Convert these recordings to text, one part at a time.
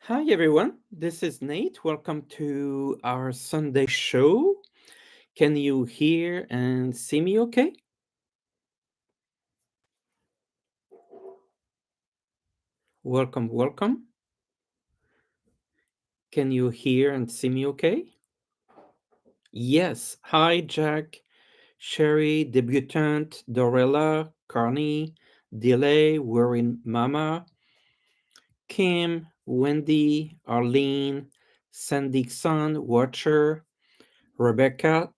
Hi, everyone. This is Nate. Welcome to our Sunday show. Can you hear and see me okay? Welcome, welcome. Can you hear and see me okay? Yes. Hi, Jack, Sherry, Debutante, Dorella, Carney, Delay, Worry Mama, Kim, Wendy, Arlene, Sandy Son, Watcher, Rebecca,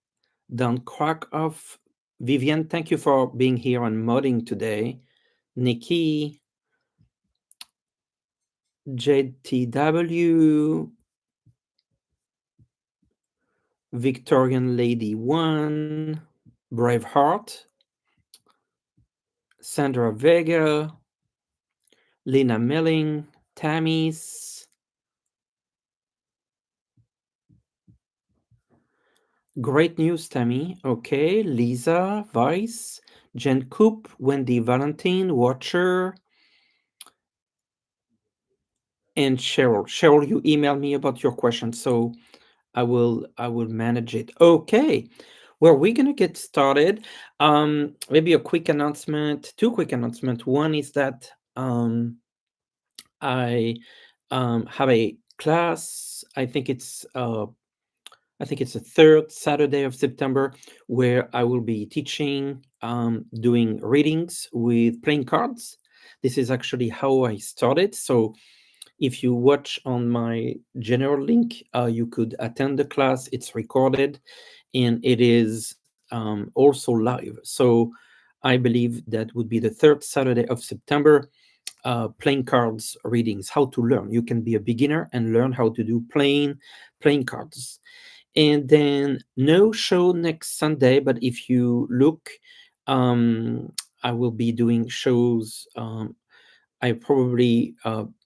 don't crack off. Vivian, thank you for being here on modding today. Nikki, JTW, Victorian Lady 1, Braveheart, Sandra Vega, Lena Milling, Tammy's, great news, Tammy. Okay, Lisa, Vice, Jen Coop, Wendy Valentine, Watcher, and Cheryl. Cheryl, you emailed me about your question, so I will manage it. Okay. Well, we're gonna get started. Maybe a quick announcement, two quick announcements. One is that I have a class. I think it's the third Saturday of September where I will be teaching, doing readings with playing cards. This is actually how I started. So if you watch on my general link, you could attend the class. It's recorded and it is also live. So I believe that would be the third Saturday of September. Playing cards readings, how to learn. You can be a beginner and learn how to do playing cards. And then no show next Sunday, but if you look, I will be doing shows. I probably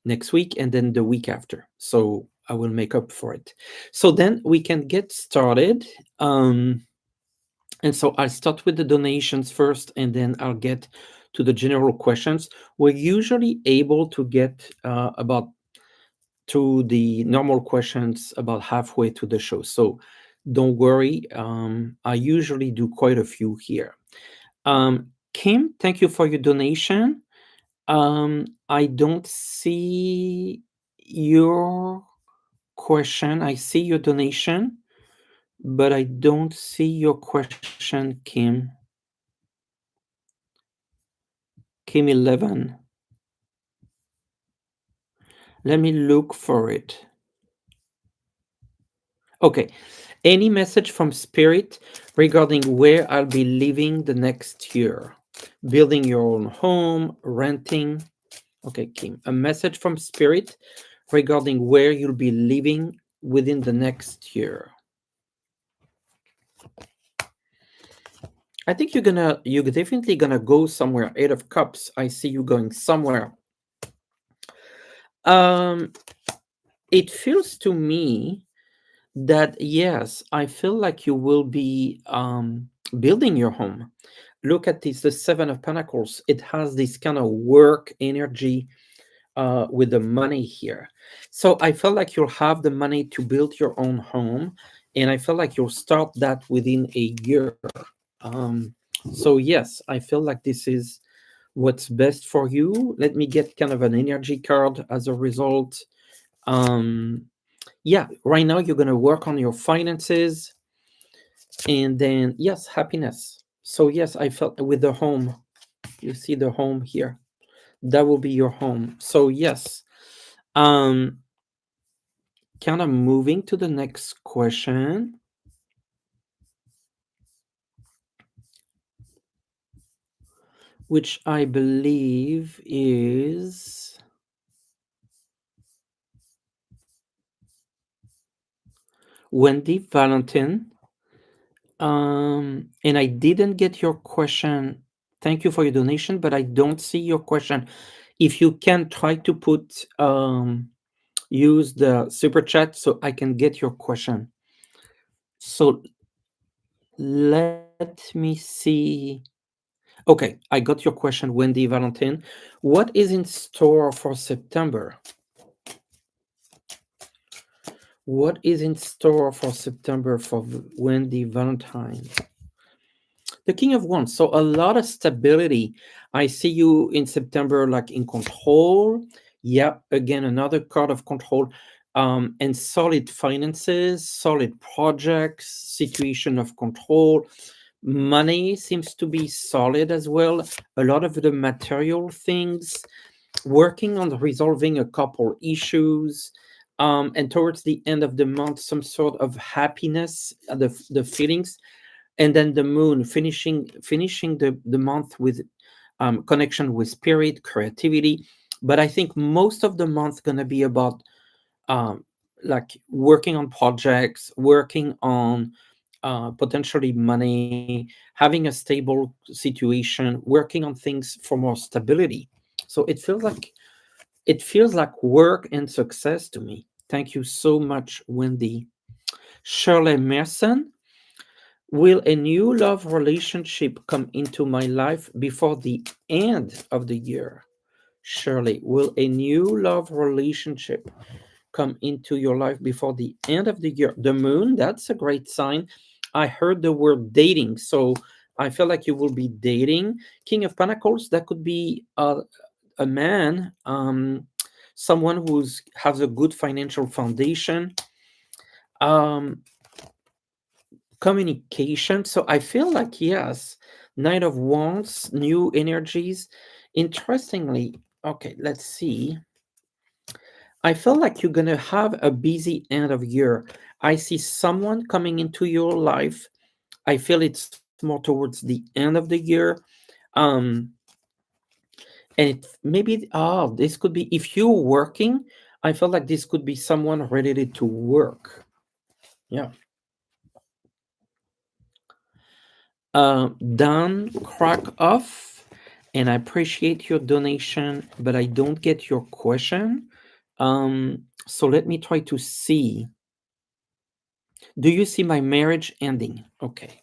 next week and then the week after. So I will make up for it. So then we can get started. And so I'll start with the donations first, and then I'll get to the general questions. We're usually able to get about to the normal questions about halfway to the show. So don't worry. I usually do quite a few here. Kim, thank you for your donation. I don't see your question. I see your donation, but I don't see your question, Kim. Kim 11. Let me look for it. Okay. Any message from Spirit regarding where I'll be living the next year? Building your own home, renting. Okay, Kim. A message from Spirit regarding where you'll be living within the next year. I think you're definitely gonna go somewhere. Eight of Cups. I see you going somewhere. Um, it feels to me that yes, I feel like you will be building your home. Look at this, the Seven of Pentacles. It has this kind of work energy with the money here. So I feel like you'll have the money to build your own home, and I feel like you'll start that within a year. Um, so yes, I feel like this is what's best for you. Let me get kind of an energy card as a result. Um, yeah, right now you're gonna work on your finances, and then yes, happiness. So yes, I felt with the home. You see the home here. That will be your home. So yes. Um, Kind of moving to the next question, which I believe is Wendy Valentin. And I didn't get your question. Thank you for your donation, but I don't see your question. If you can try to use the super chat so I can get your question. So let me see. Okay, I got your question, Wendy Valentin. What is in store for September? What is in store for September for Wendy Valentine? The King of Wands. So a lot of stability. I see you in September, like in control. Yeah, again, another card of control. And solid finances, solid projects, situation of control. Money seems to be solid as well. A lot of the material things, working on resolving a couple issues. And towards the end of the month, some sort of happiness, the feelings, and then the moon finishing the month with connection with spirit, creativity. But I think most of the month gonna be about um, like working on projects, working on potentially money, having a stable situation, working on things for more stability. So it feels like work and success to me. Thank you so much, Wendy. Shirley Merson. Will a new love relationship come into my life before the end of the year? Shirley, will a new love relationship come into your life before the end of the year? The moon, that's a great sign. I heard the word dating, so I feel like you will be dating. King of Pentacles, that could be a man, someone who's has a good financial foundation. Um, Communication. So I feel like, yes, Knight of Wands, new energies. Interestingly, okay, let's see. I feel like you're gonna have a busy end of year. I see someone coming into your life. I feel it's more towards the end of the year. Um, and maybe this could be if you're working. I feel like this could be someone related to work. Yeah. Dan Krakoff, and I appreciate your donation, but I don't get your question. So let me try to see. Do you see my marriage ending? Okay.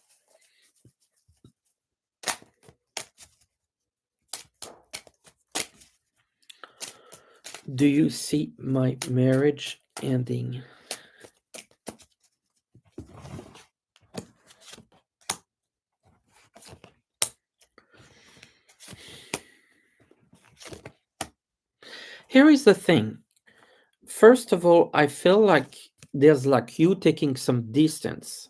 Do you see my marriage ending? Here is the thing. First of all, I feel like there's like you taking some distance.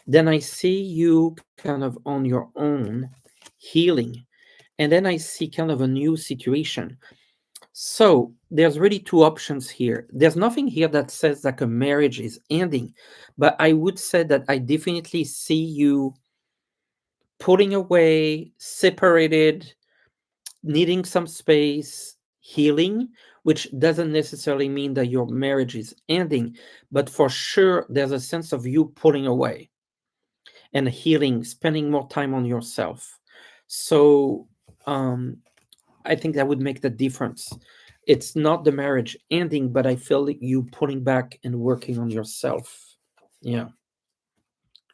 Then I see you kind of on your own healing. And then I see kind of a new situation. So there's really two options here. There's nothing here that says like a marriage is ending, but I would say that I definitely see you pulling away, separated, needing some space, healing, which doesn't necessarily mean that your marriage is ending, but for sure there's a sense of you pulling away and healing, spending more time on yourself. So um, I think that would make the difference. It's not the marriage ending, but I feel like you pulling back and working on yourself. Yeah.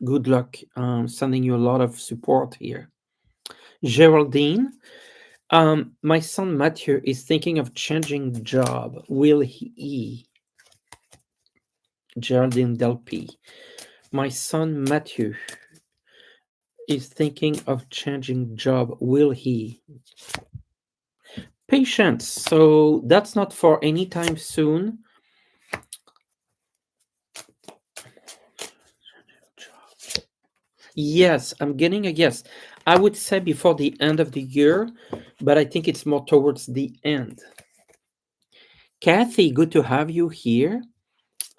Good luck. Sending you a lot of support here. Geraldine, my son Matthew is thinking of changing job. Will he? Geraldine Delpy. My son Matthew is thinking of changing job. Will he? Patience. So that's not for anytime soon. Yes, I'm getting a yes. I would say before the end of the year, but I think it's more towards the end. Kathy, good to have you here.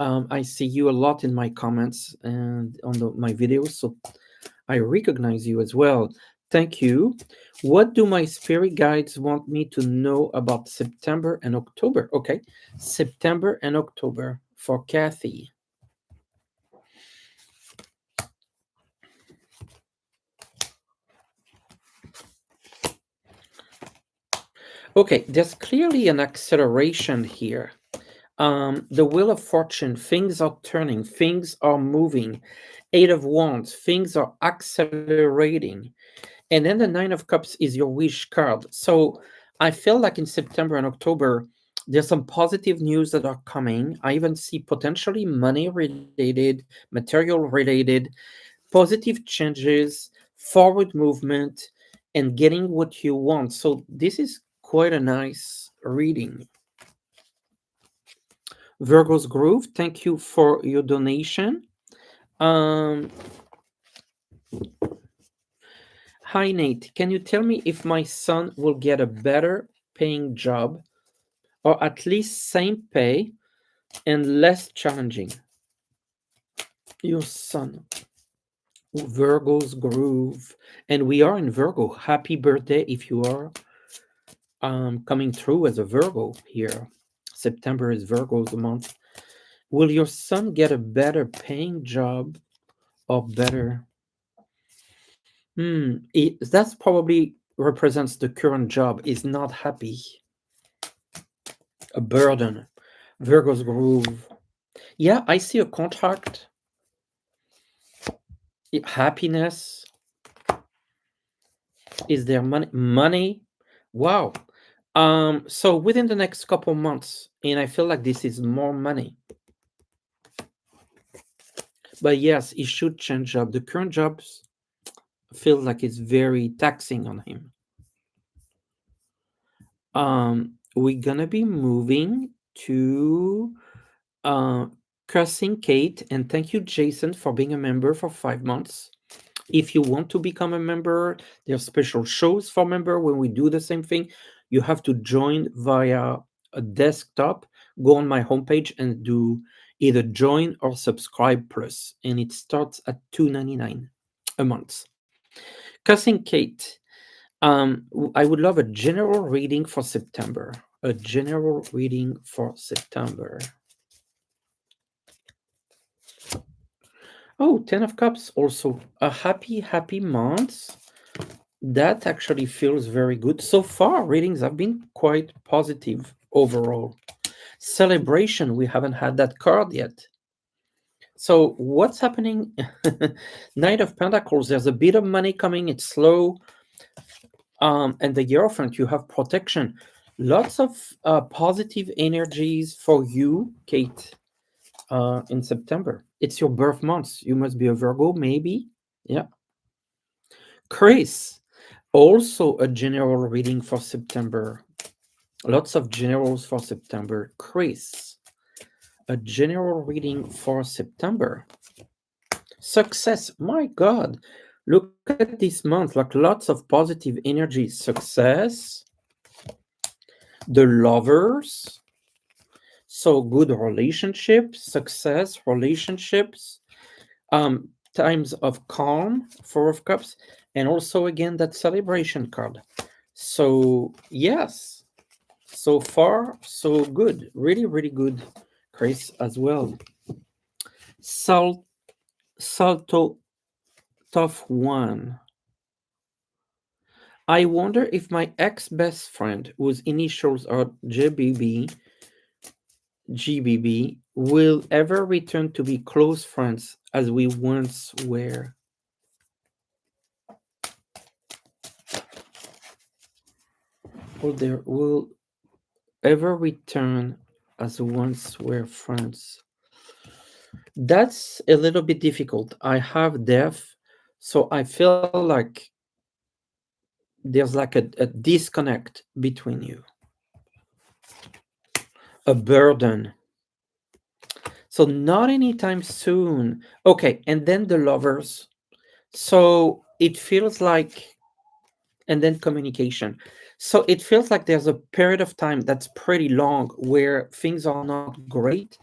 I see you a lot in my comments and on my videos, so I recognize you as well. Thank you. What do my spirit guides want me to know about September and October? Okay, September and October for Kathy. Okay, there's clearly an acceleration here. The Wheel of Fortune, things are turning, things are moving. Eight of Wands, things are accelerating. And then the Nine of Cups is your wish card. So I feel like in September and October, There's some positive news that are coming. I even see potentially money related, material related, positive changes, forward movement, and getting what you want. So this is quite a nice reading. Virgo's Groove, thank you for your donation. Um, Hi Nate, can you tell me if my son will get a better paying job or at least same pay and less challenging? Your son, Virgo's Groove, and we are in Virgo. Happy birthday if you are coming through as a Virgo here. September is Virgo's month. Will your son get a better paying job or better? That's probably represents the current job is not happy, a burden. Virgo's Groove. Yeah, I see a contract, happiness. Is there money? Money. Wow. So within the next couple months, and I feel like this is more money. But yes, he should change job. The current jobs feel like it's very taxing on him. We're gonna be moving to uh Cursing Kate, and thank you, Jason, for being a member for 5 months. If you want to become a member, there are special shows for member when we do the same thing. You have to join via a desktop, go on my homepage and do either join or subscribe plus, and it starts at $2.99 a month. Cussing Kate, I would love a general reading for September. A general reading for September. Oh, 10 of Cups, also a happy month. That actually feels very good. So far, readings have been quite positive overall. Celebration, we haven't had that card yet. So, what's happening? Knight of Pentacles, there's a bit of money coming, it's slow. And the Hierophant, you have protection. Lots of positive energies for you, Kate, in September. It's your birth month. You must be a Virgo, maybe. Yeah. Chris, also a general reading for September. Lots of generals for September. Chris, a general reading for September. Success, my God. Look at this month, like lots of positive energy. Success, the Lovers, so good relationships, success, relationships, times of calm, Four of Cups, and also again that celebration card. So yes, so far so good, really good, Chris, as well. Salt, Salto, tough one. I wonder if my ex-best friend, whose initials are GBB, will ever return to be close friends as we once were. Will ever return as once were friends? That's a little bit difficult. I have death, so I feel like there's like a disconnect between you, a burden. So not anytime soon. Okay, and then the Lovers. So it feels like, and then communication. So it feels like there's a period of time that's pretty long where things are not great,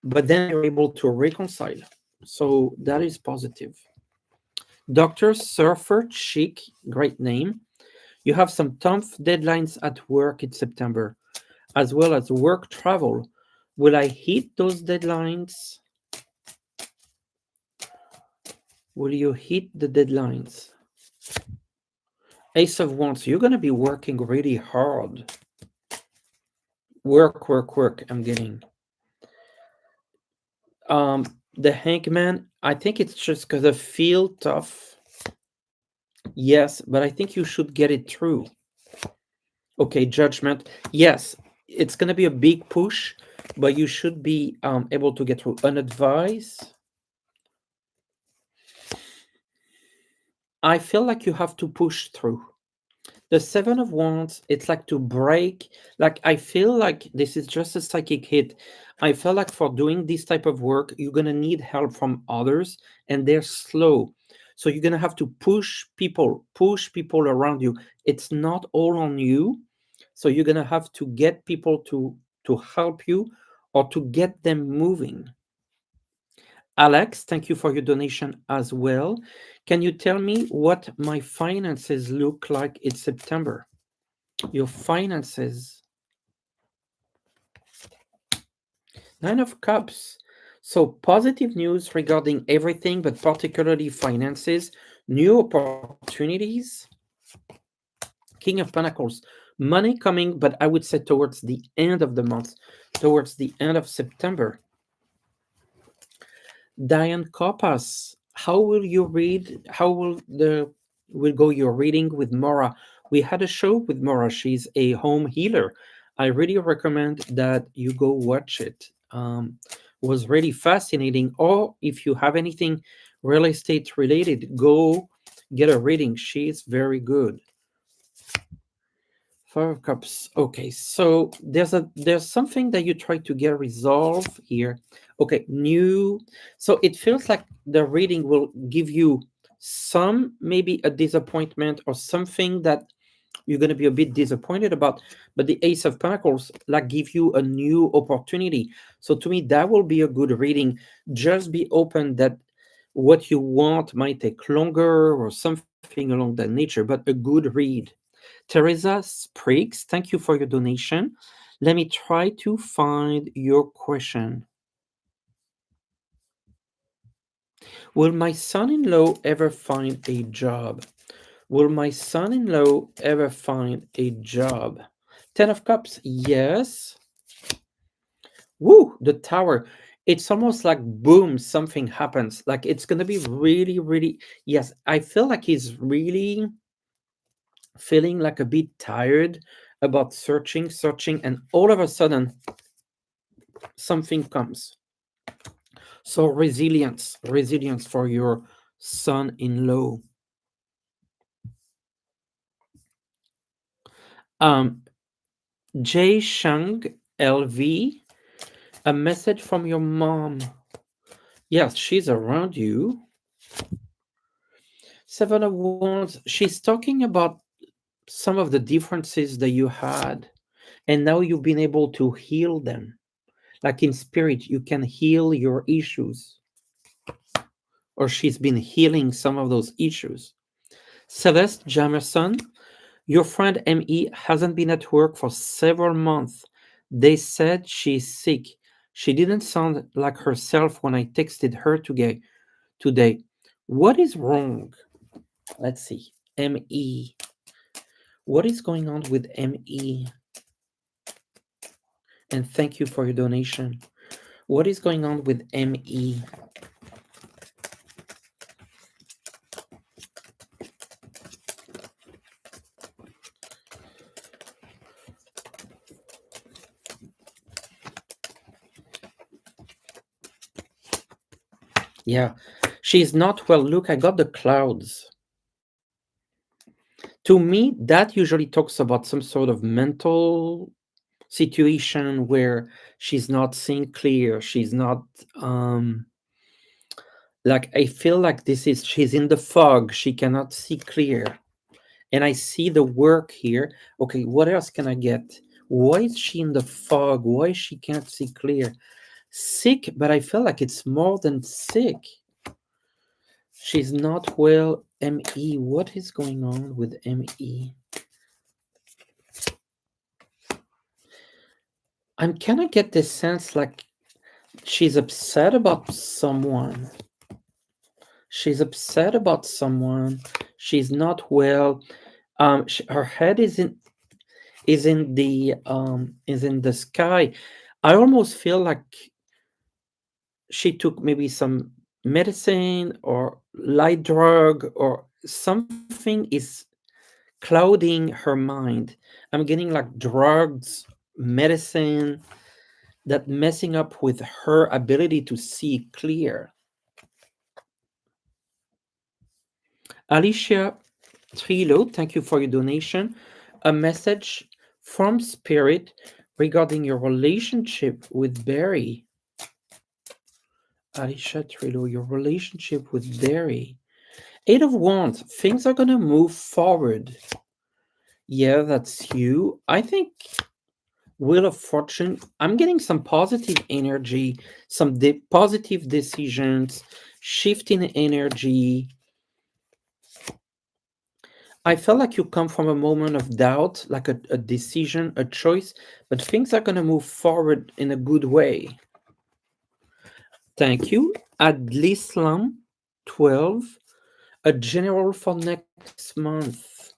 but then you're able to reconcile. So that is positive. Dr. Surfer Chic, great name. You have some tough deadlines at work in September, as well as work travel. Will I hit those deadlines? Will you hit the deadlines? Ace of Wands, you're going to be working really hard. Work. I'm getting. The Hangman, I think it's just because I feel tough. Yes, but I think you should get it through. Okay, Judgment. Yes, it's going to be a big push, but you should be able to get through unadvised. I feel like you have to push through. The Seven of Wands, it's like to break. Like, I feel like this is just a psychic hit. I feel like for doing this type of work, you're going to need help from others, and they're slow. So you're going to have to push people around you. It's not all on you. So you're going to have to get people to help you or to get them moving. Alex, thank you for your donation as well. Can you tell me what my finances look like in September? Your finances. Nine of Cups. So, positive news regarding everything, but particularly finances, new opportunities. King of Pentacles. Money coming, but I would say towards the end of the month, towards the end of September. Diane Copas, how will you read? How will go your reading with Mora? We had a show with Mora. She's a home healer. I really recommend that you go watch it. Was really fascinating. Or if you have anything real estate related, go get a reading. She's very good. Four of Cups. Okay, so there's something that you try to get resolved here. Okay, new. So it feels like the reading will give you some maybe a disappointment or something that you're going to be a bit disappointed about, but the Ace of Pentacles like give you a new opportunity. So to me that will be a good reading. Just be open that what you want might take longer or something along that nature, but a good read. Teresa Spriggs, thank you for your donation. Let me try to find your question. Will my son in law ever find a job? Will my son in law ever find a job? Ten of Cups, yes. Woo, the Tower. It's almost like boom, something happens. Like it's going to be really, really. Yes, I feel like he's really feeling like a bit tired about searching, and all of a sudden something comes. So resilience for your son-in-law. Um, Jay Shang LV, a message from your mom. Yes, she's around you. Seven of Wands. She's talking about some of the differences that you had, and now you've been able to heal them. Like in spirit, you can heal your issues, or she's been healing some of those issues. Celeste Jamerson, your friend ME hasn't been at work for several months. They said she's sick. She didn't sound like herself when I texted her today. What is wrong? Let's see. ME. What is going on with ME? And thank you for your donation. What is going on with ME? Yeah, she's not well. Look, I got the clouds. To me, that usually talks about some sort of mental situation where she's not seeing clear. She's not like I feel like this is she's in the fog. She cannot see clear. And I see the work here. Okay, what else can I get? Why is she in the fog? Why she can't see clear? Sick, but I feel like it's more than sick. She's not well. ME. What is going on with ME? I'm kind of get this sense like she's upset about someone. She's upset about someone. She's not well. Her head is in the sky. I almost feel like she took maybe some medicine or light drug or something is clouding her mind. I'm getting like drugs medicine, that messing up with her ability to see clear. Alicia Trilo, thank you for your donation. A message from Spirit regarding your relationship with Barry. Alicia Trilo, your relationship with Barry. Eight of Wands, things are going to move forward. Yeah, that's you. I think Wheel of Fortune, I'm getting some positive energy, some positive decisions, shifting energy. I felt like you come from a moment of doubt, like a decision, a choice, but things are going to move forward in a good way. Thank you. Adlislam 12, a general for next month.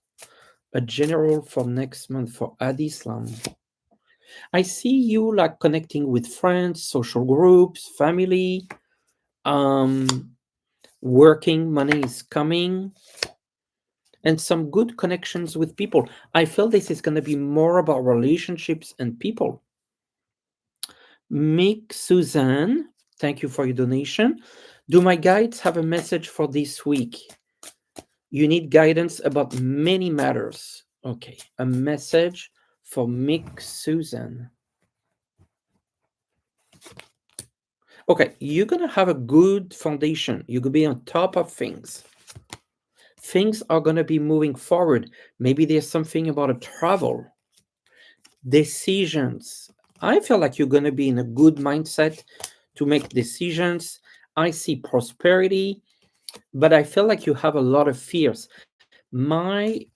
A general for next month for Adislam. I see you like connecting with friends, social groups, family, um, working, money is coming, and some good connections with people. I feel this is going to be more about relationships and people. Mick Suzanne, thank you for your donation. Do my guides have a message for this week? You need guidance about many matters. Okay, a message for Mick Suzanne. Okay, you're gonna have a good foundation. You're gonna be on top of things. Things are gonna be moving forward. Maybe there's something about a travel. Decisions. I feel like you're gonna be in a good mindset to make decisions. I see prosperity, but I feel like you have a lot of fears. My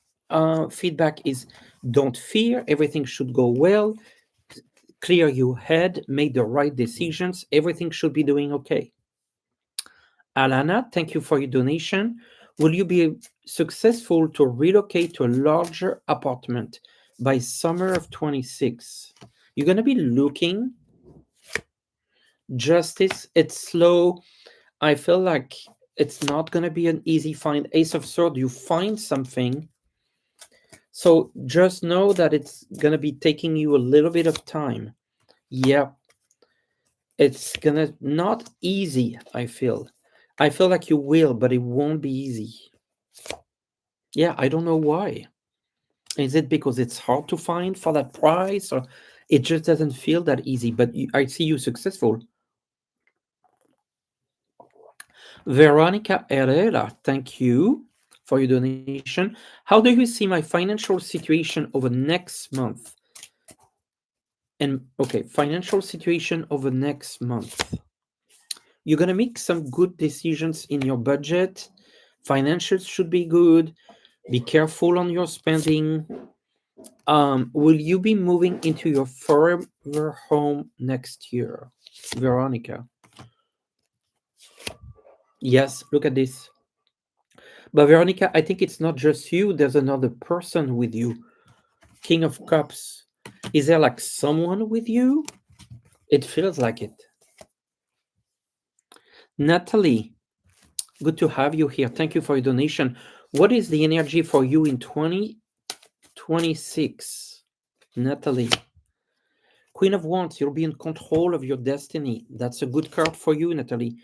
feedback is don't fear, everything should go well, clear your head, make the right decisions, everything should be doing okay. Alana, thank you for your donation. Will you be successful to relocate to a larger apartment by summer of 26? You're going to be looking. Justice, it's slow. I feel like it's not going to be an easy find. Ace of Sword, you find something. So just know that it's going to be taking you a little bit of time. Yeah, it's going to not easy, I feel. I feel like you will, but it won't be easy. Yeah, I don't know why. Is it because it's hard to find for that price, or it just doesn't feel that easy? But I see you successful. Veronica Herrera, thank you for your donation. How do you see my financial situation over next month? And okay, financial situation over next month. You're gonna make some good decisions in your budget. Financials should be good. Be careful on your spending. Will you be moving into your forever home next year, Veronica? Yes, look at this. But Veronica, I think it's not just you. There's another person with you. King of Cups. Is there like someone with you? It feels like it. Natalie, good to have you here. Thank you for your donation. What is the energy for you in 2026? Natalie. Queen of Wands, you'll be in control of your destiny. That's a good card for you, Natalie.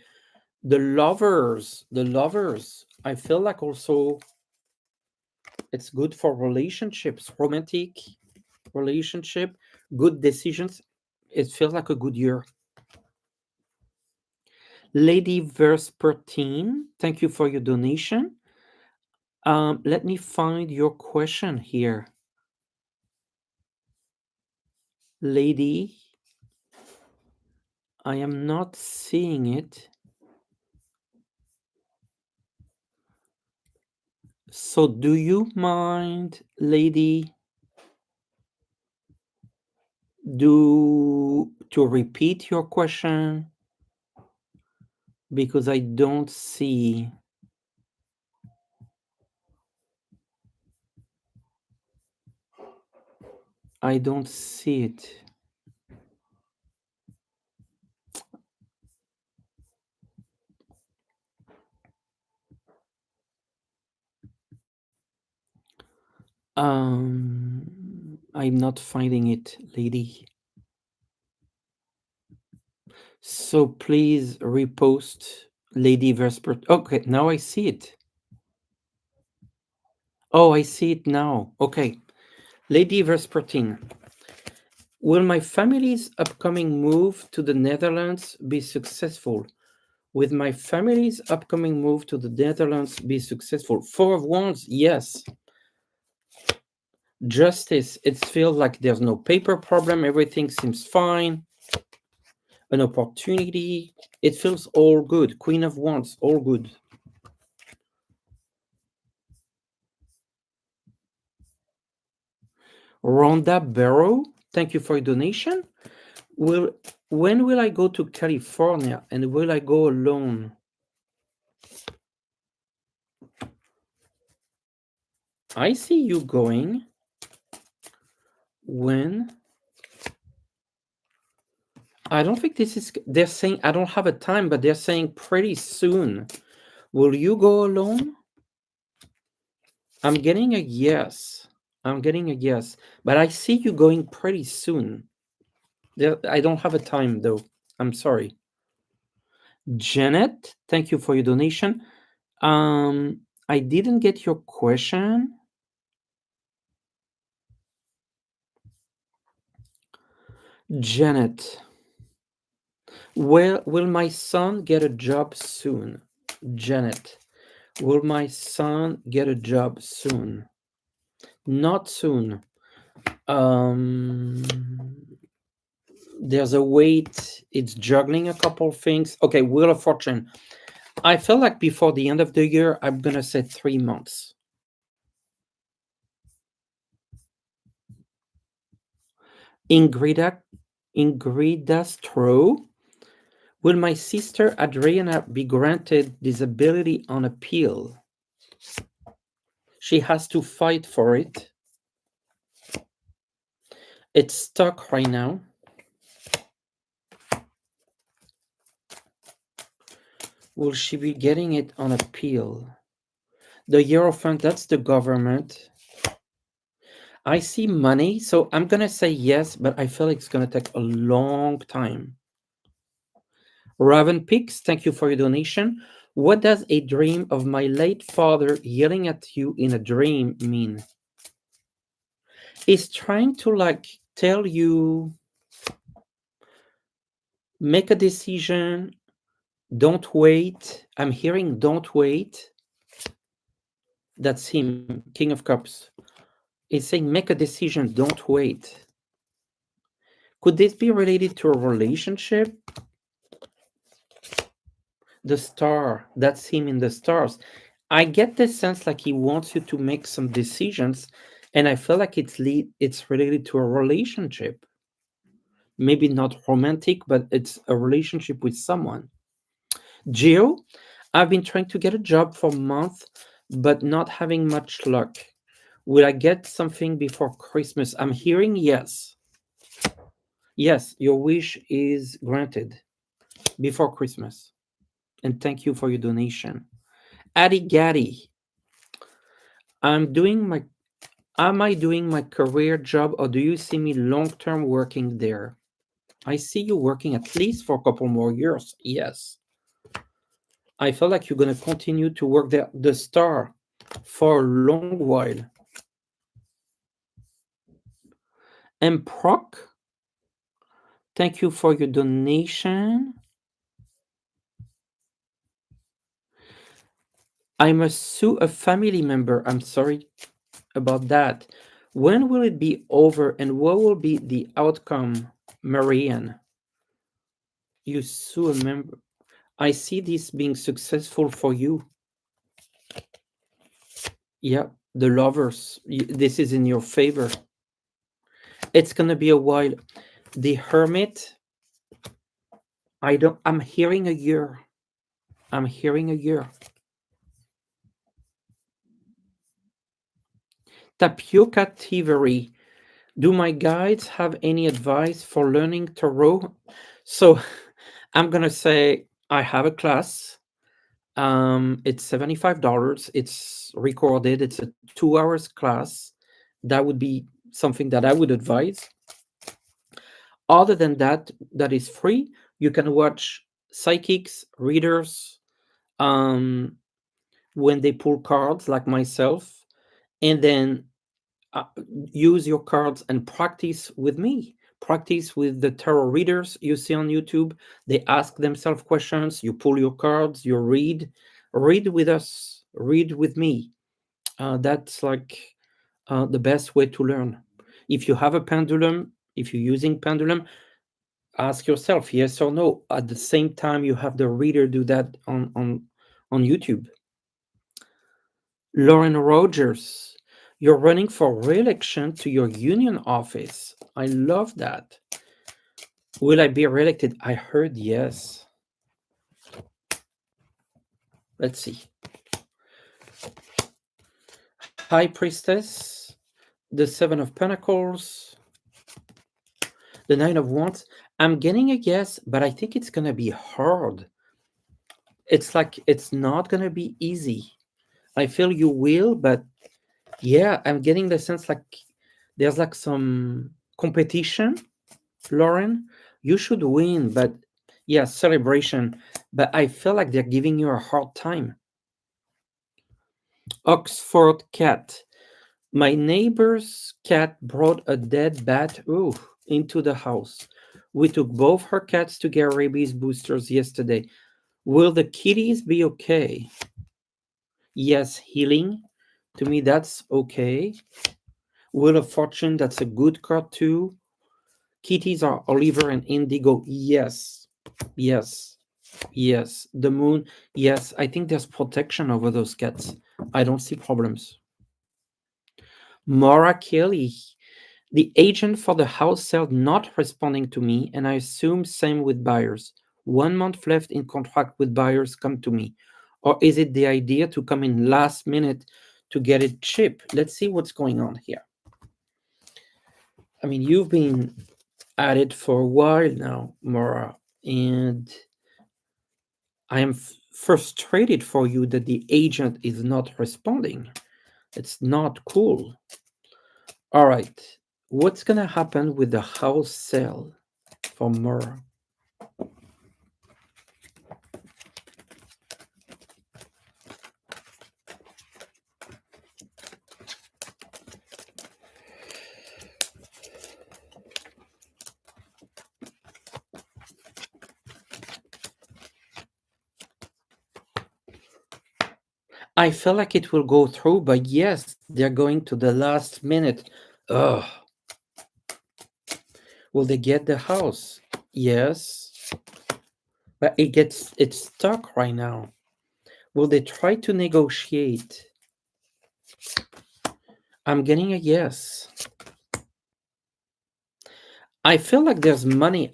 The lovers. I feel like also it's good for relationships, romantic relationship, good decisions. It feels like a good year. Lady Verspertine, thank you for your donation. Let me find your question here. Lady, I am not seeing it. So do you mind, lady, do to repeat your question? Because I don't see it. I'm not finding it, lady. So please repost Lady Vesper. Okay, now I see it. Oh, I see it now. Okay. Lady Vespertine, will my family's upcoming move to the Netherlands be successful? With my family's upcoming move to the Netherlands be successful? Four of Wands, yes. Justice, it feels like there's no paper problem, everything seems fine. An opportunity, it feels all good. Queen of Wands, all good. Rhonda Barrow, thank you for your donation. Will when will I go to California and will I go alone? I see you going when I don't think this is they're saying I don't have a time, but they're saying pretty soon. Will you go alone? I'm getting a yes. I'm getting a yes. But I see you going pretty soon. I don't have a time though. I'm sorry. Janet, thank you for your donation. I didn't get your question. Janet, will my son get a job soon? Janet, will my son get a job soon? Not soon. Um, there's a wait. It's juggling a couple things. Okay, Wheel of Fortune. I feel like before the end of the year, I'm gonna say 3 months. Ingrida, Ingridastro. Will my sister Adriana be granted disability on appeal? She has to fight for it. It's stuck right now. Will she be getting it on appeal? The Hierophant, that's the government. I see money, so I'm gonna say yes, but I feel like it's gonna take a long time. Raven Pix, thank you for your donation. What does a dream of my late father yelling at you in a dream mean? He's trying to like tell you make a decision, don't wait. I'm hearing don't wait. That's him, King of Cups. He's saying make a decision, don't wait. Could this be related to a relationship? The star, that's him in the stars. I get the sense like he wants you to make some decisions, and I feel like it's related to a relationship. Maybe not romantic, but it's a relationship with someone. Geo, I've been trying to get a job for months, but not having much luck. Will I get something before Christmas? I'm hearing yes. Yes, your wish is granted before Christmas. And thank you for your donation. Addy Gaddy, I'm doing my am I doing my career job or do you see me long term working there? I see you working at least for a couple more years. Yes. I feel like you're gonna continue to work there, the star, for a long while. And Proc, thank you for your donation. I must sue a family member. I'm sorry about that. When will it be over and what will be the outcome, Marianne? You sue a member. I see this being successful for you. Yeah, the lovers. This is in your favor. It's gonna be a while. The hermit. I'm hearing a year. I'm hearing a year. Tapioca thievery. Do my guides have any advice for learning tarot? So I'm gonna say I have a class. It's $75. It's recorded. It's a 2 hours class. That would be something that I would advise. Other than that, that is free. You can watch psychics, readers, um, when they pull cards, like myself, and then uh, use your cards and practice with me. Practice with the tarot readers you see on YouTube. They ask themselves questions. You pull your cards. You read. Read with us. Read with me. That's like the best way to learn. If you have a pendulum, if you're using pendulum, ask yourself yes or no. At the same time, you have the reader do that on YouTube. Lauren Rogers, you're running for re-election to your union office. I love that. Will I be re-elected? I heard yes. Let's see. High Priestess, the Seven of Pentacles, the Nine of Wands. I'm getting a yes, but I think it's gonna be hard. It's like it's not gonna be easy. I feel you will, but yeah, I'm getting the sense like there's like some competition. Lauren, you should win, but yeah, celebration. But I feel like they're giving you a hard time. Oxford cat. My neighbor's cat brought a dead bat into the house. We took both her cats to get rabies boosters yesterday. Will the kitties be okay? Yes, healing. To me, that's okay. Wheel of Fortune, that's a good card too. Kitties are Oliver and Indigo. Yes. Yes. Yes. The moon. Yes. I think there's protection over those cats. I don't see problems. Maura Kelly. The agent for the house sale not responding to me, and I assume same with buyers. 1 month left in contract with buyers come to me. Or is it the idea to come in last minute to get it cheap? Let's see what's going on here. I mean, you've been at it for a while now, Maura, and I am frustrated for you that the agent is not responding. It's not cool. All right. What's going to happen with the house sale for Maura? I feel like it will go through, but yes, they're going to the last minute. Ugh. Will they get the house? Yes. But it's stuck right now. Will they try to negotiate? I'm getting a yes. I feel like there's money,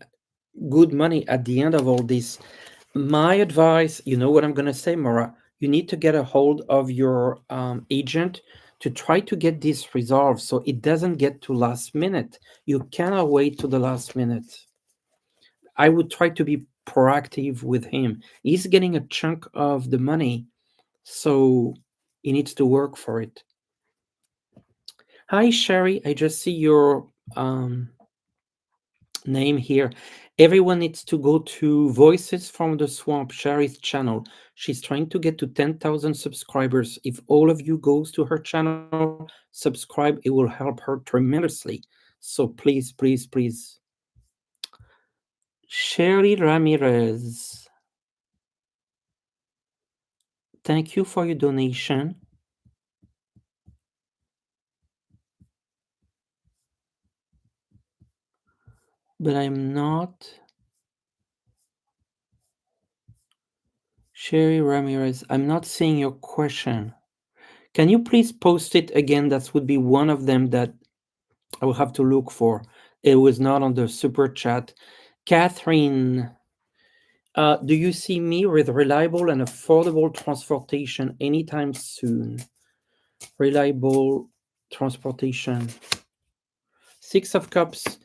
good money at the end of all this. My advice, you know what I'm going to say, Maura? You need to get a hold of your agent to try to get this resolved so it doesn't get to last minute. You cannot wait to the last minute. I would try to be proactive with him. He's getting a chunk of the money, so he needs to work for it. Hi, Sherry. I just see your name here. Everyone needs to go to Voices from the Swamp, Sherry's channel. She's trying to get to 10,000 subscribers. If all of you goes to her channel, subscribe, it will help her tremendously. So please, please, please. Sherry Ramirez, thank you for your donation. But I'm not. Sherry Ramirez, I'm not seeing your question. Can you please post it again? That would be one of them that I will have to look for. It was not on the super chat. Catherine, do you see me with reliable and affordable transportation anytime soon? Reliable transportation. Six of Cups.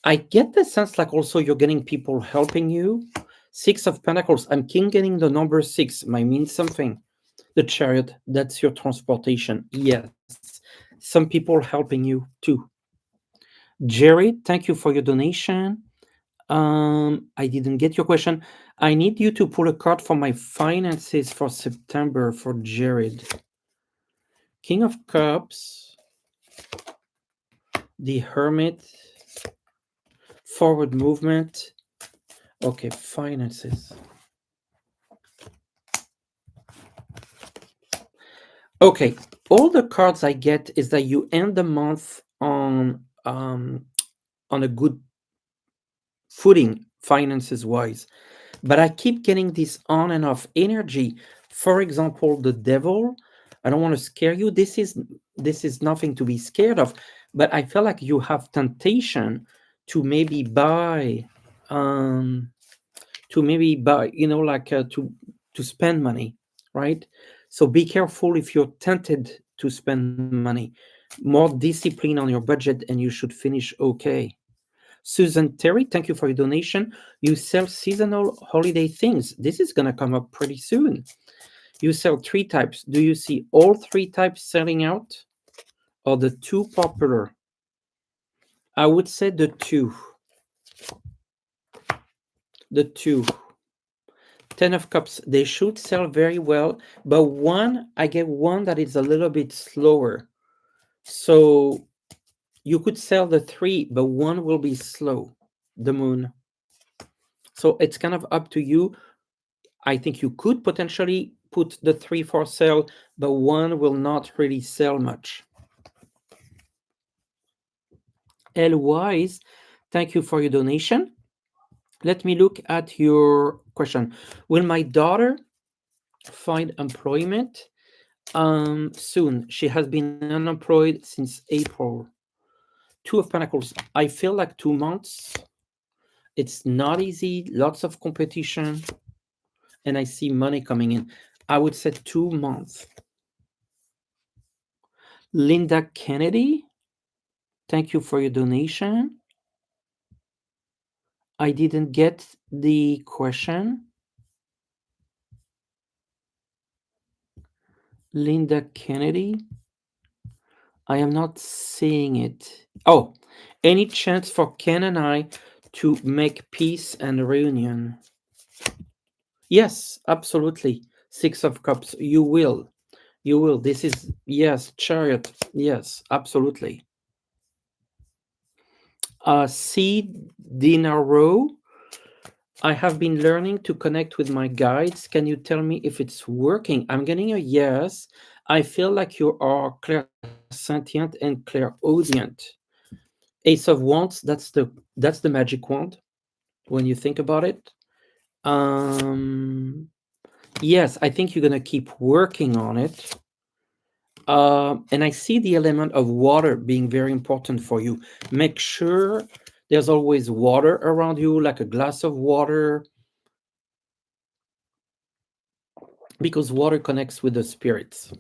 I get the sense like also you're getting people helping you. Six of Pentacles. I'm getting the number 6. Might mean something. The Chariot. That's your transportation. Yes. Some people helping you too. Jared, thank you for your donation. I didn't get your question. I need you to pull a card for my finances for September for Jared. King of Cups, the Hermit, forward movement. Okay, finances. Okay, all the cards I get is that you end the month on a good footing finances wise. But I keep getting this on and off energy. For example, the devil. I don't want to scare you. This is nothing to be scared of, but I feel like you have temptation to maybe buy, um, like to spend money, right? So be careful if you're tempted to spend money. More discipline on your budget, and you should finish okay. Susan Terry, thank you for your donation. You sell seasonal holiday things. This is going to come up pretty soon. You sell three types. Do you see all three types selling out or the two popular? I would say the two. The two. 10 of Cups, they should sell very well, but I get one that is a little bit slower. So you could sell the three, but one will be slow. The Moon. So it's kind of up to you. I think you could potentially put the three for sale, but one will not really sell much. L Wise, thank you for your donation. Let me look at your question. Will my daughter find employment? Soon. She has been unemployed since April. Two of Pentacles. I feel like 2 months. It's not easy. Lots of competition, and I see money coming in. I would say 2 months. Linda Kennedy, thank you for your donation. I didn't get the question. Linda Kennedy. I am not seeing it. Oh, any chance for Ken and I to make peace and reunion? Yes, absolutely. Six of Cups. You will. You will. This is, yes, Chariot. Yes, absolutely. C. Dinaro. I have been learning to connect with my guides. Can you tell me if it's working? I'm getting a yes. I feel like you are clairsentient and clairaudient. Ace of Wands, that's the magic wand when you think about it. Um yes, I think you're gonna keep working on it. And I see the element of water being very important for you. Make sure there's always water around you, like a glass of water, because water connects with the spirits.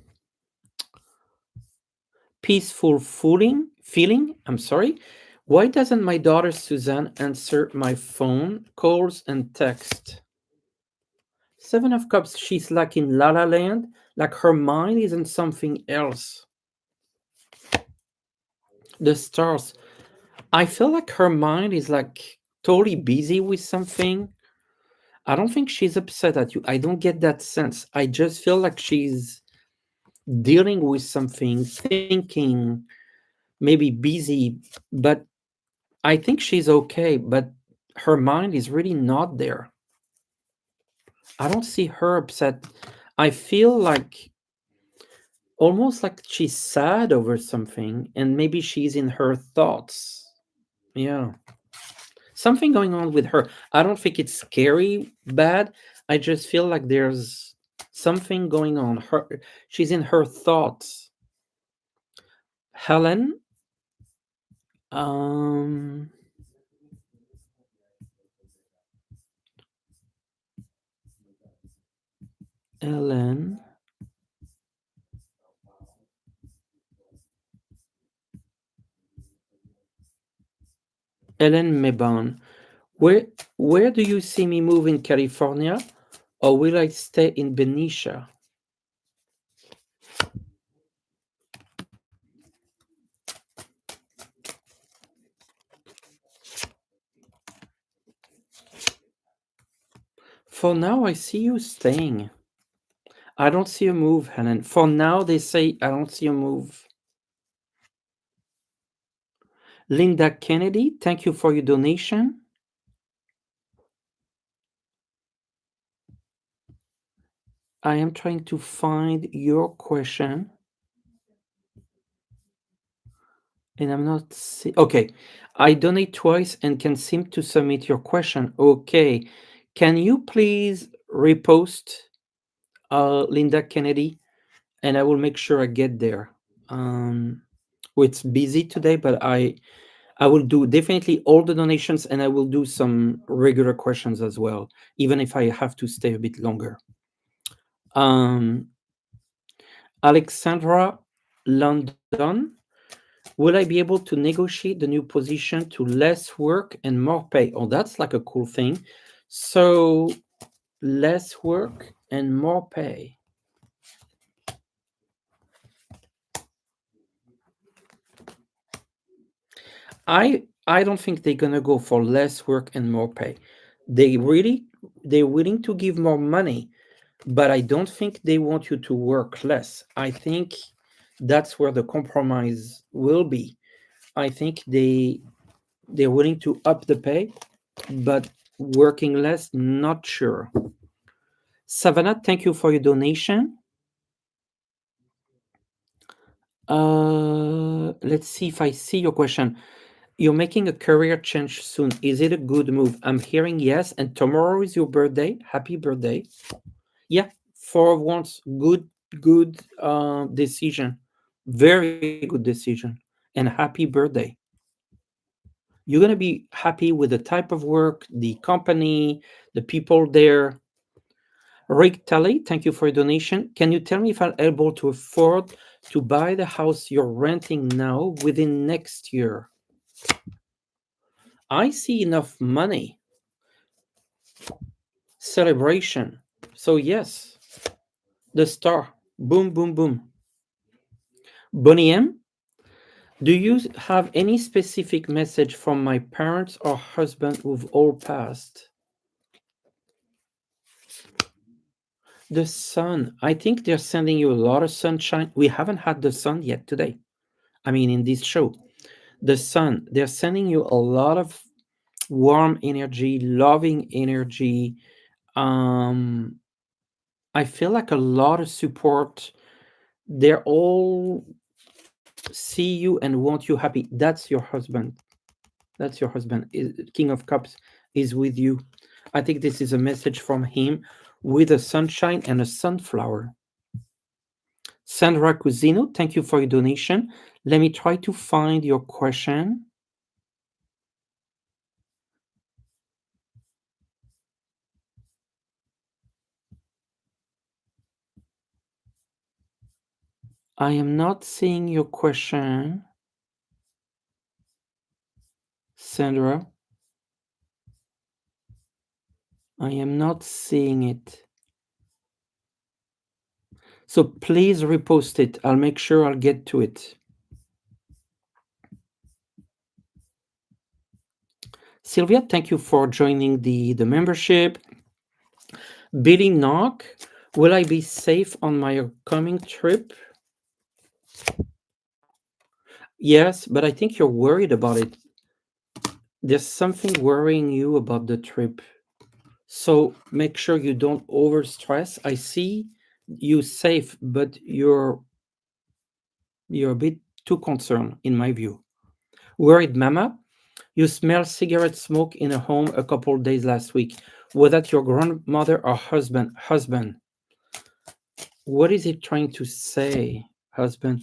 Peaceful feeling. I'm sorry. Why doesn't my daughter Suzanne answer my phone calls and text? Seven of Cups. She's like in La La Land, like her mind is in something else. The Stars. I feel like her mind is like totally busy with something. I don't think she's upset at you. I don't get that sense. I just feel like she's dealing with something, thinking, maybe busy, but I think she's okay, but her mind is really not there. I don't see her upset. I feel like almost like she's sad over something, and maybe she's in her thoughts. Yeah. Something going on with her. I don't think it's scary bad. I just feel like there's something going on. She's in her thoughts. Helen, um, Ellen, Ellen Meban. Where where do you see me move in California, or will I stay in Benicia? For now, I see you staying. I don't see a move, Helen. For now, they say I don't see a move. Linda Kennedy, thank you for your donation. I am trying to find your question, and I'm not see. Okay, I donate twice and can seem to submit your question. Okay, can you please repost Linda Kennedy, and I will make sure I get there. Um, it's busy today, but I will do definitely all the donations, and I will do some regular questions as well, even if I have to stay a bit longer. Um, Alexandra London, will I be able to negotiate the new position to less work and more pay? Oh, that's like a cool thing. So, less work and more pay. I don't think they're gonna go for less work and more pay. They really they're willing to give more money, but I don't think they want you to work less. I think that's where the compromise will be. I think they're willing to up the pay, but working less, not sure. Savannah, thank you for your donation. Let's see if I see your question. You're making a career change soon. Is it a good move? I'm hearing yes. And tomorrow is your birthday. Happy birthday. Yeah, Four of Wands. Good decision. Very good decision. And happy birthday. You're gonna be happy with the type of work, the company, the people there. Rick Talley, thank you for your donation. Can you tell me if I'm able to afford to buy the house you're renting now within next year? I see enough money. Celebration. So yes, the star. Boom, boom, boom. Bonnie M, do you have any specific message from my parents or husband who've all passed? The sun. I think they're sending you a lot of sunshine. We haven't had the sun yet today. I mean, in this show, the sun. They're sending you a lot of warm energy, loving energy. Um, I feel like a lot of support. They're all see you and want you happy. That's your husband. That's your husband. King of Cups is with you. I think this is a message from him with a sunshine and a sunflower. Sandra Cusino, thank you for your donation. Let me try to find your question. I am not seeing your question, Sandra. I am not seeing it. So please repost it. I'll make sure I'll get to it. Sylvia, thank you for joining the membership. Billy Knock, will I be safe on my upcoming trip? Yes, but I think you're worried about it. There's something worrying you about the trip. So make sure you don't overstress. I see you safe, but you're a bit too concerned, in my view. Worried mama, you smell cigarette smoke in a home a couple days last week. Was that your grandmother or husband? Husband. What is it trying to say, husband?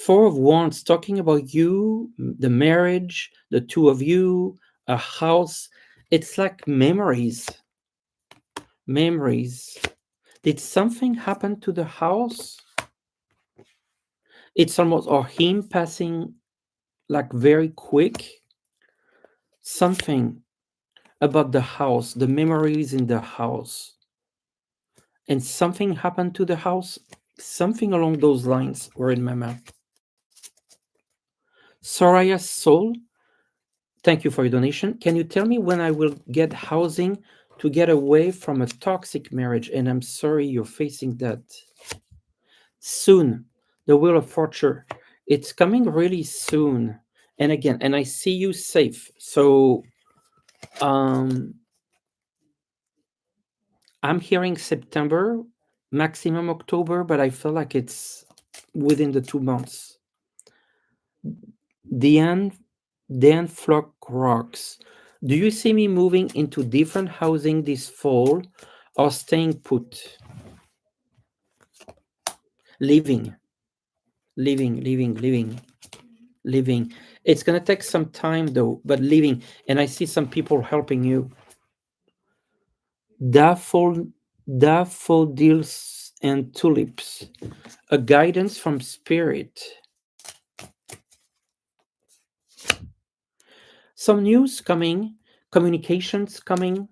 Four of Wands talking about you, the marriage, the two of you, a house. It's like memories. Memories. Did something happen to the house? It's almost, or him passing like very quick. Something about the house, the memories in the house. And something happened to the house. Something along those lines were in my mouth. Soraya's soul, thank you for your donation. Can you tell me when I will get housing to get away from a toxic marriage. And I'm sorry you're facing that soon. The Wheel of Fortune, it's coming really soon. And again, and I see you safe. So um, I'm hearing September, maximum October, but I feel like it's within the 2 months. Dan, Dan Flock rocks. Do you see me moving into different housing this fall or staying put? Living, living, living. It's going to take some time though, but living. And I see some people helping you. Daffodils and tulips. A guidance from spirit. Some news coming, communications coming,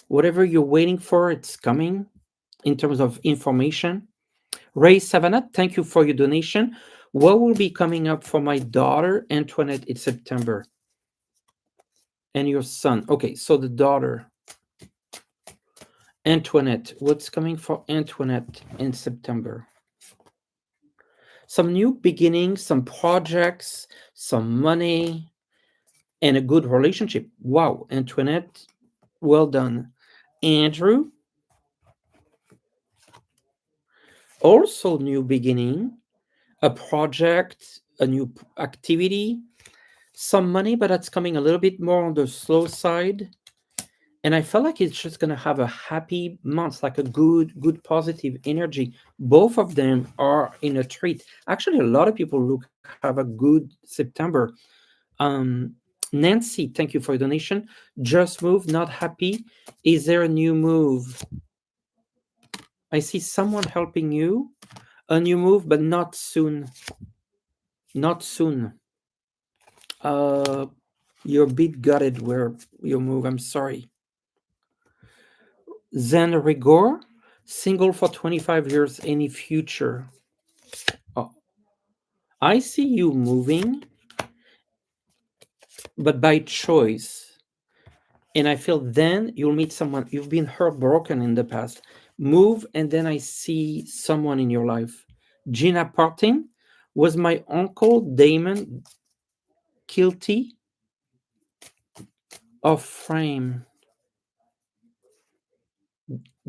whatever you're waiting for, it's coming in terms of information. Ray Savannah, thank you for your donation. What will be coming up for my daughter Antoinette in September? And your son. Okay, so the daughter Antoinette. What's coming for Antoinette in September? Some new beginnings, some projects, some money, and a good relationship. Wow, Antoinette, well done. Andrew, also new beginning, a project, a new activity, some money, but that's coming a little bit more on the slow side. And I feel like it's just gonna have a happy month, like a good positive energy. Both of them are in a treat. Actually, a lot of people look have a good September. Um, Nancy, thank you for your donation. Just move, not happy. Is there a new move? I see someone helping you. A new move, but not soon. Not soon. Uh, you're a bit gutted where you move. I'm sorry. Zen Rigor, single for 25 years. Any future? Oh, I see you moving, but by choice. And I feel then you'll meet someone. You've been heartbroken in the past. Move, and then I see someone in your life. Gina Partin, was my uncle Damon guilty of frame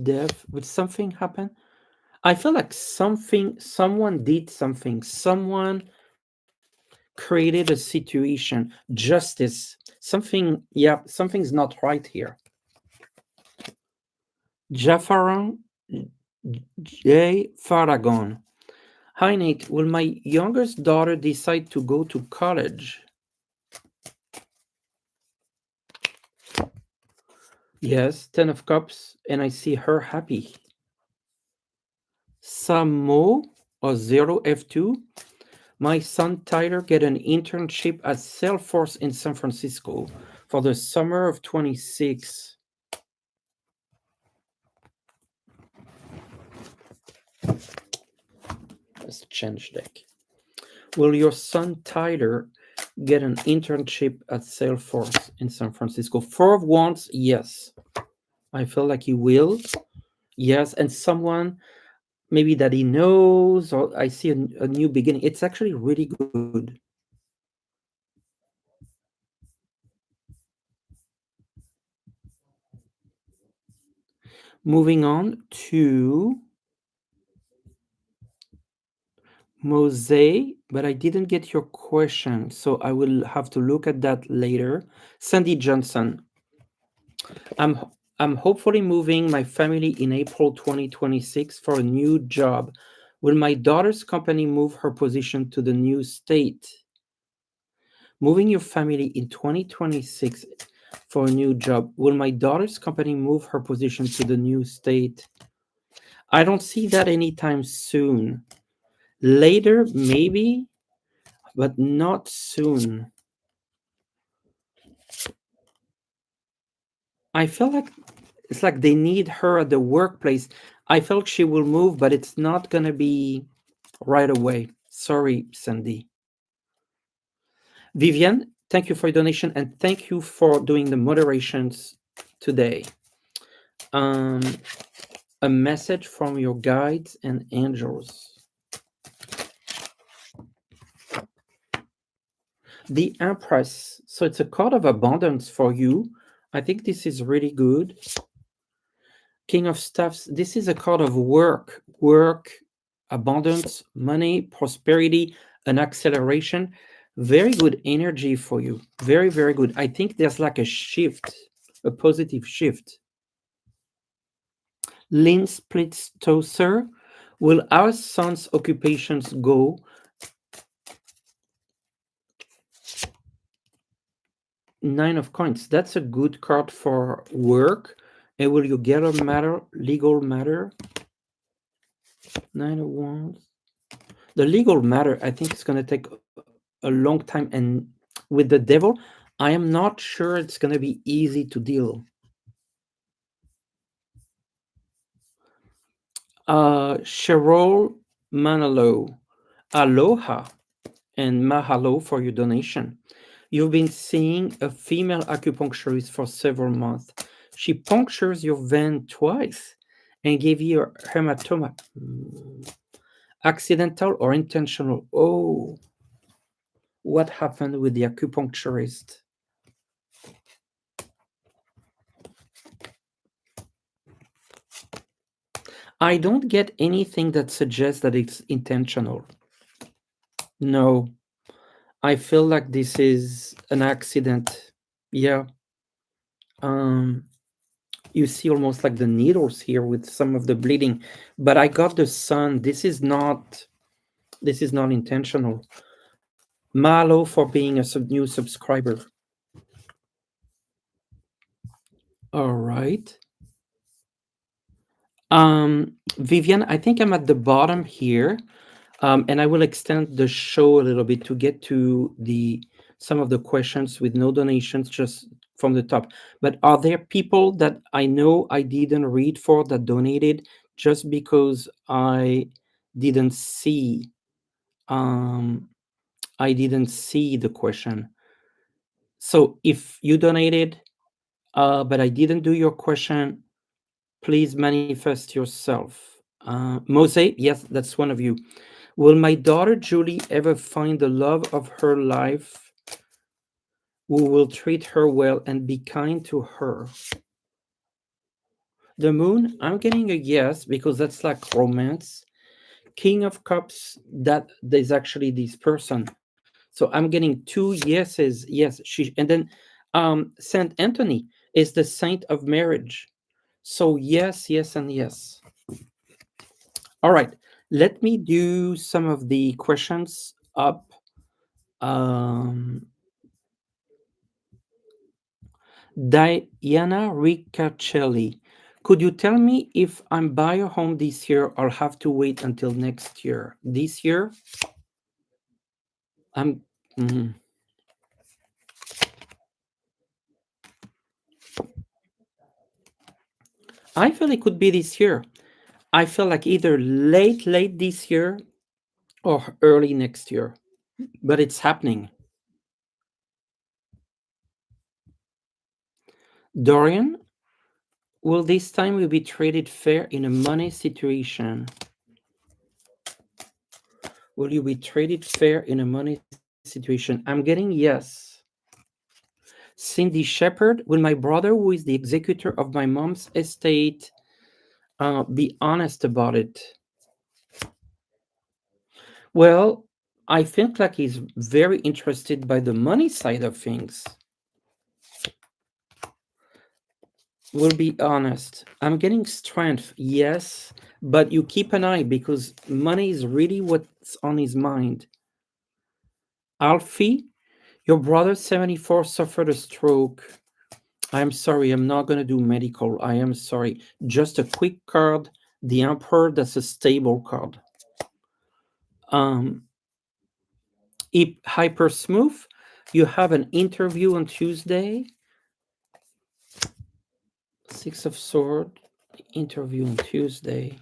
death? Would something happen? I feel like someone did something, someone created a situation, justice, something, yeah, something's not right here. Jaffaron J. Faragon. Hi, Nate. Will my youngest daughter decide to go to college? Yes, 10 of Cups, and I see her happy. Samo or 0F2. My son Tyler get an internship at Salesforce in San Francisco for the summer of 26. Let's change deck. Will your son Tyler get an internship at Salesforce in San Francisco? Four of Wands, yes. I feel like he will. Yes, and someone maybe that he knows, or I see a new beginning. It's actually really good. Moving on to Mose, but I didn't get your question, so I will have to look at that later. Sandy Johnson, I'm I'm hopefully moving my family in April 2026 for a new job. Will my daughter's company move her position to the new state? Moving your family in 2026 for a new job. Will my daughter's company move her position to the new state? I don't see that anytime soon. Later, maybe, but not soon. I feel like it's like they need her at the workplace. I felt she will move, but it's not going to be right away. Sorry, Sandy. Vivian, thank you for your donation and thank you for doing the moderations today. Um, a message from your guides and angels. The Empress. So it's a card of abundance for you. I think this is really good. King of Staffs. This is a card of work, abundance, money, prosperity, an acceleration. Very good energy for you. Very, very good. I think there's like a shift, a positive shift. Lynn Splitstoser. Will our son's occupations go? Nine of Coins. That's a good card for work. And will you get a matter, legal matter? Nine of Wands. The legal matter, I think it's going to take a long time. And with the devil, I am not sure it's going to be easy to deal. Cheryl Manalo. Aloha and mahalo for your donation. You've been seeing a female acupuncturist for several months. She punctures your vein twice and gave you a hematoma. Accidental or intentional? Oh, what happened with the acupuncturist? I don't get anything that suggests that it's intentional. No, I feel like this is an accident. Yeah. Um, you see almost like the needles here with some of the bleeding, but I got the sun. This is not intentional. Malo for being a new subscriber. All right. Vivian, I think I'm at the bottom here. And I will extend the show a little bit to get to the some of the questions with no donations just from the top. But are there people that I know I didn't read for that donated just because didn't see um I didn't see the question. So if you donated but I didn't do your question, please manifest yourself. Mose, yes, that's one of you. Will my daughter Julie ever find the love of her life who will treat her well and be kind to her? The moon, I'm getting a yes because that's like romance. King of Cups, that there's actually this person. So I'm getting two yeses. Yes, she and then Saint Anthony is the saint of marriage. So yes, yes, and yes. All right. Let me do some of the questions up. Um, Diana Riccacelli, could you tell me if I'm buy a home this year, I'll have to wait until next year? This year, I'm. mhm. I feel it could be this year. I feel like either late this year or early next year, but it's happening. Dorian, will this time we be treated fair in a money situation? Will you be treated fair in a money situation? I'm getting yes. Cindy Shepherd, will my brother, who is the executor of my mom's estate, be honest about it? Well, I feel like he's very interested by the money side of things. We'll be honest. I'm getting strength, yes, but you keep an eye because money is really what's on his mind. Alfie, your brother 74 suffered a stroke. I'm sorry, I'm not going to do medical. I am sorry. Just a quick card. The Emperor, that's a stable card. Um, Hyper Smooth, you have an interview on Tuesday. Six of Sword, interview on Tuesday.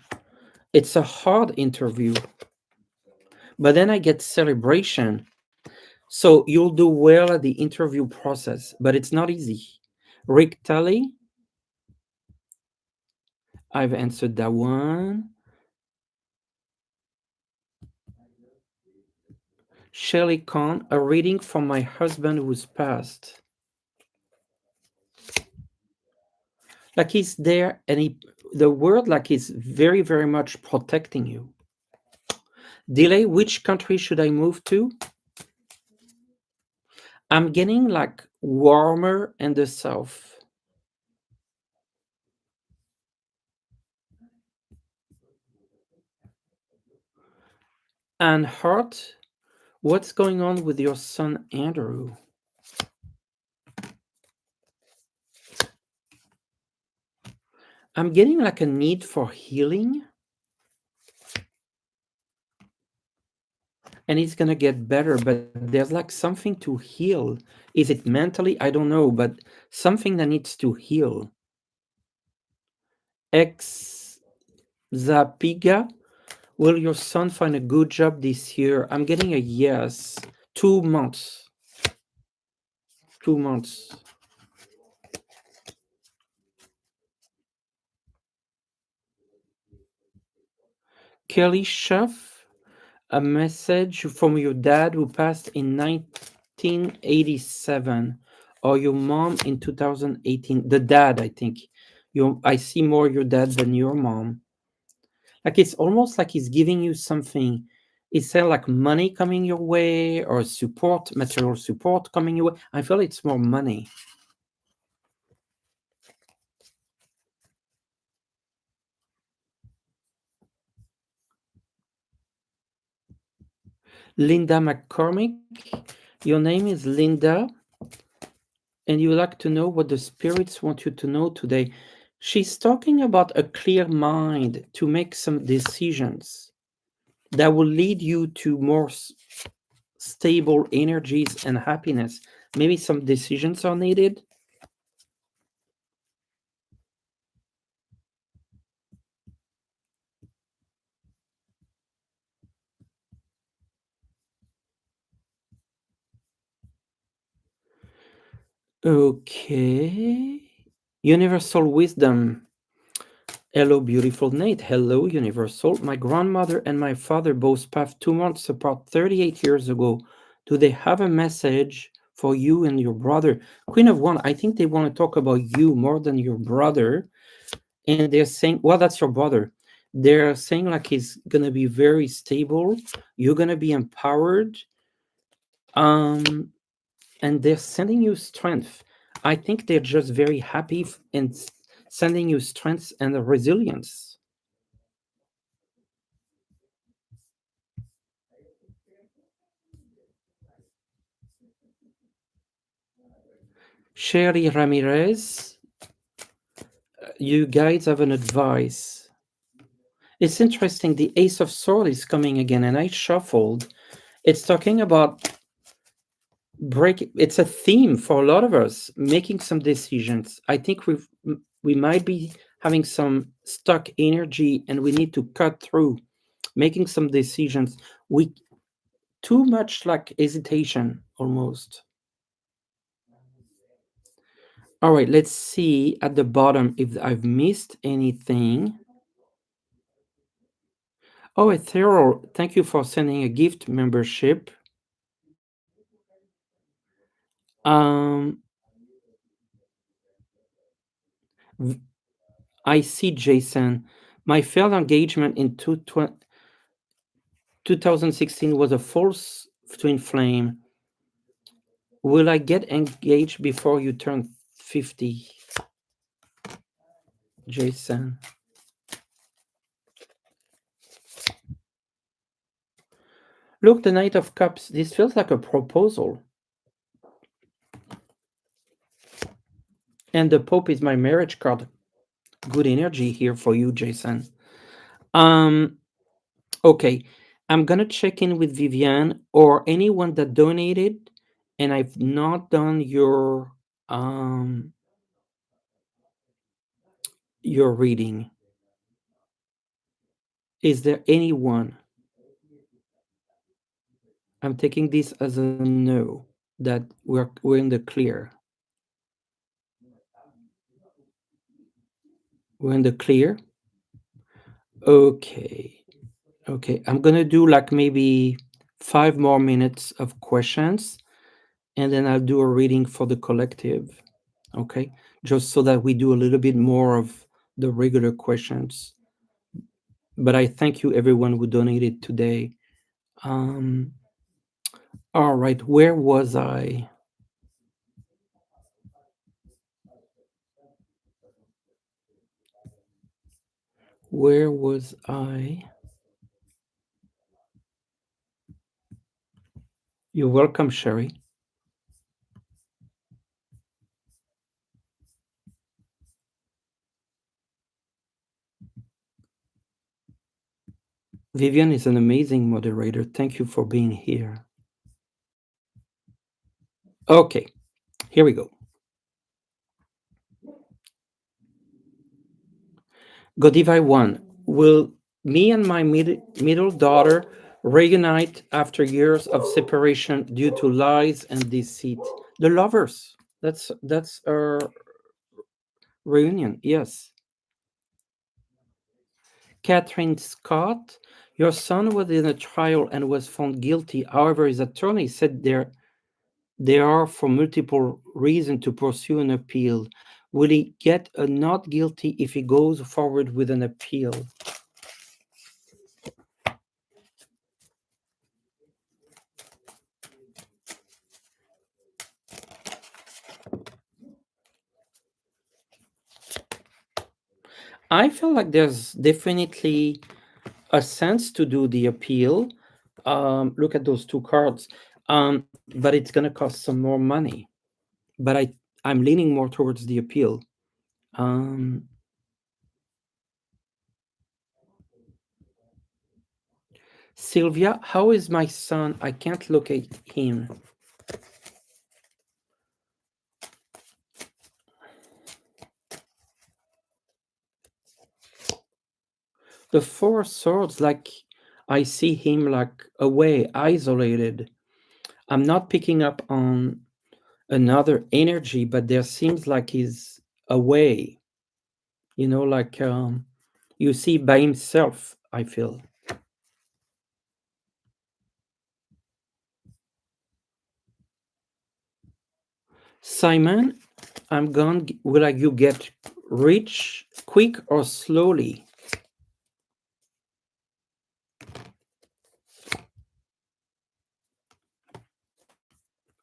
It's a hard interview, but then I get celebration. So you'll do well at the interview process, but it's not easy. Rick Tully, I've answered that one. Shelly Khan, a reading from my husband who's passed. Like he's there and the word like is very, very much protecting you. Delay, which country should I move to? I'm getting like warmer in the south. And heart, what's going on with your son Andrew? I'm getting like a need for healing, and it's gonna get better, but there's like something to heal. Is it mentally? I don't know, but something that needs to heal. Ex Zapiga, will your son find a good job this year? I'm getting a yes. 2 months. 2 months. Kelly Schuff, a message from your dad who passed in 1987 or your mom in 2018. The dad, I think. I see more your dad than your mom. Like it's almost like he's giving you something. Is there like money coming your way or support, material support coming your way? I feel it's more money. Linda McCormick, your name is Linda, and you like to know what the spirits want you to know today. She's talking about a clear mind to make some decisions that will lead you to more stable energies and happiness. Maybe some decisions are needed. Okay. Universal wisdom. Hello, beautiful Nate. Hello, Universal. My grandmother and my father both passed 2 months apart 38 years ago. Do they have a message for you and your brother? Queen of One, I think they want to talk about you more than your brother. And they're saying, well, that's your brother. They're saying like he's going to be very stable. You're going to be empowered. Um, and they're sending you strength. I think they're just very happy and sending you strength and resilience. Sherry Ramirez, you guys have an advice. It's interesting. The Ace of Swords is coming again, and I shuffled. It's talking about break. It's a theme for a lot of us making some decisions. I think we might be having some stuck energy, and we need to cut through, making some decisions. We too much like hesitation almost. All right, let's see at the bottom if I've missed anything. Oh, Ethereal, thank you for sending a gift membership. Um, I see Jason. My failed engagement in 2016 was a false twin flame. Will I get engaged before you turn 50? Jason. Look, the Knight of Cups. This feels like a proposal. And the Pope is my marriage card. Good energy here for you, Jason. Um, okay. I'm gonna check in with Viviane or anyone that donated, and I've not done your reading. Is there anyone? I'm taking this as a no, that we're in the clear. We're in the clear. Okay. Okay. I'm gonna do like maybe 5 more minutes of questions, and then I'll do a reading for the collective. Okay. Just so that we do a little bit more of the regular questions. But I thank you, everyone who donated today. Um, all right. Where was I? Where was I? You're welcome, Sherry. Vivian is an amazing moderator. Thank you for being here. Okay, here we go. Godiva 1. Will me and my middle daughter reunite after years of separation due to lies and deceit? The lovers. That's a reunion. Yes. Catherine Scott. Your son was in a trial and was found guilty. However, his attorney said there are for multiple reasons to pursue an appeal. Will he get a not guilty if he goes forward with an appeal? I feel like there's definitely a sense to do the appeal. Look at those two cards. But it's gonna cost some more money. But I'm leaning more towards the appeal. Um, Sylvia, how is my son? I can't locate him. The Four Swords, like I see him like away, isolated. I'm not picking up on another energy, but there seems like he's away, like you see by himself, I feel. Simon, I'm gone. Will you get rich quick or slowly?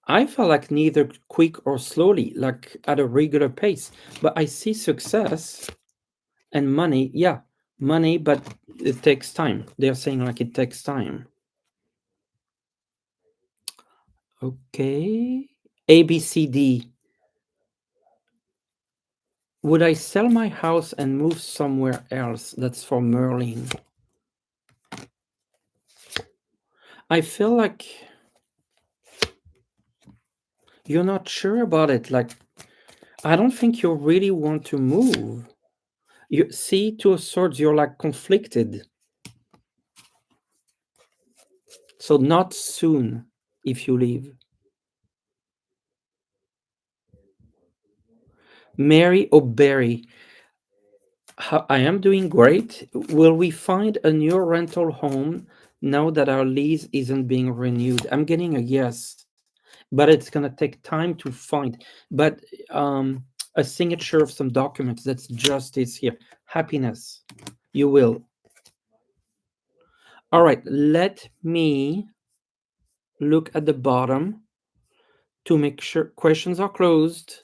I feel like neither quick or slowly, like at a regular pace. But I see success and money. Yeah, money, but it takes time. They're saying like it takes time. Okay. A, B, C, D. Would I sell my house and move somewhere else? That's for Merlin. I feel like you're not sure about it. Like, I don't think you really want to move. You see, Two of Swords, you're like conflicted. So, not soon if you leave. Mary or Barry, I am doing great. Will we find a new rental home now that our lease isn't being renewed? I'm getting a yes, but it's going to take time to find. But a signature of some documents, that's justice here. Happiness. You will. All right, let me look at the bottom to make sure questions are closed.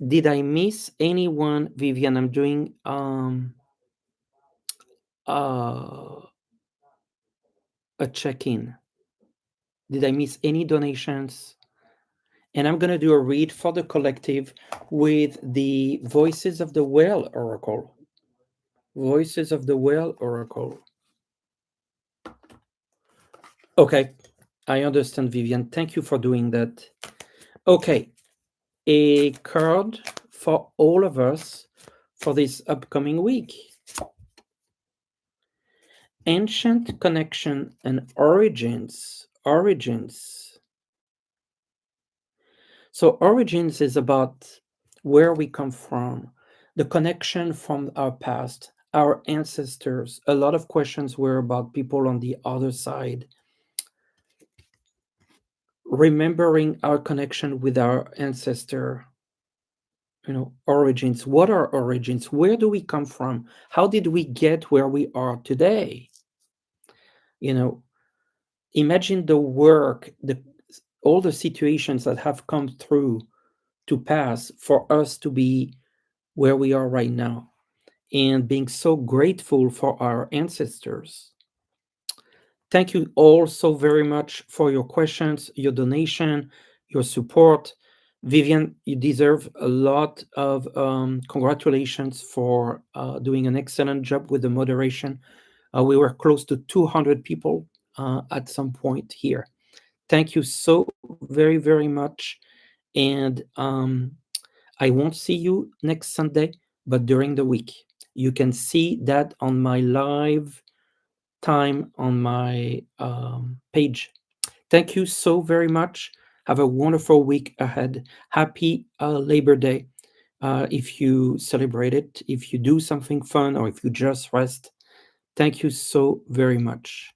Did I miss anyone, Vivian? I'm doing uh a check-in. Did I miss any donations? And I'm going to do a read for the collective with the Voices of the Whale Oracle. Voices of the Whale Oracle. Okay, I understand, Vivian. Thank you for doing that. Okay, a card for all of us for this upcoming week. Ancient connection and origins. Origins. So, origins is about where we come from, the connection from our past, our ancestors. A lot of questions were about people on the other side, remembering our connection with our ancestor, origins. What are origins? Where do we come from? How did we get where we are today? You know, imagine the work, the all the situations that have come through to pass for us to be where we are right now, and being so grateful for our ancestors. Thank you all so very much for your questions, your donation, your support. Vivian, you deserve a lot of congratulations for doing an excellent job with the moderation. We were close to 200 people at some point here. Thank you so very, very much. And I won't see you next Sunday, but during the week. You can see that on my live time on my page. Thank you so very much. Have a wonderful week ahead. Happy Labor Day. If you celebrate it, if you do something fun, or if you just rest, thank you so very much.